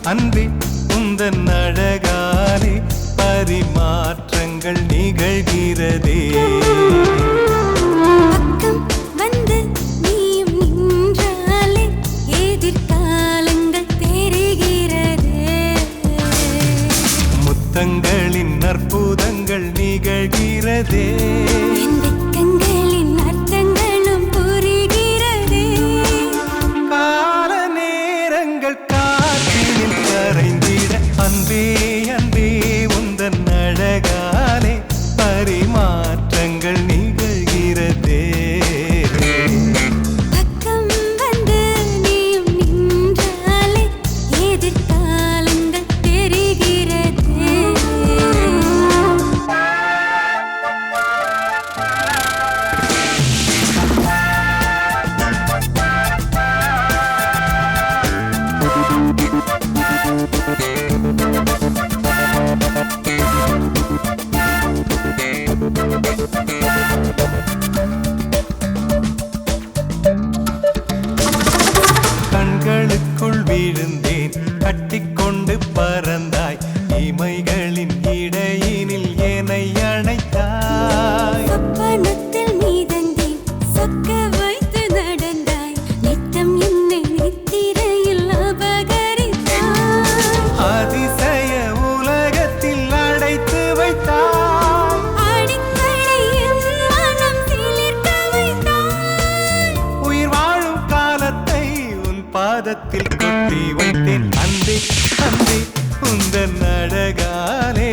அன்பே உந்தன் அழகாலே பரிமாற்றங்கள் நிகழ்கிறதே. பக்கம் வந்து நீயும் நின்றாலே எதிர்காலங்கள் தெரிகிறது. முத்தங்களின் அற்புதங்கள் நிகழ்கிறதே. வெட்கங்களின் அர்த்தங்களும் புரிகிறதே. கால நேரங்கள் காற்றினில் கரைந்திட அன்பே அன்பே உந்தன் அழகாலே பரிமாற்றங்கள் நிகழ்கிறதே. பக்கம் வந்து நீயும் நின்றாலே எதிர்காலங்கள் தெரிகிறது. கண்களுக்குள் விழுந்தேன் கட்டிக்கொண்டு பறந்தாய் இமைகளின் இடையினில் என்னை அணைத்தாய். சொப்பனத்தில் நீ தந்தேன் சொக்க வைத்து நடந்தாய். நித்தம் என்னை நித்திரையில் அபகரித்தாய். அதிசய உலகத்தில் அடைத்து வைத்தாய். அடிக்கடி என் மனம் சிலிர்க்க வைத்தாய். உயிர் வாழும் காலத்தை உன் பாதத்தில் கொட்டி வைத்தேன். அன்பே அன்பே உந்தன் அழகாலே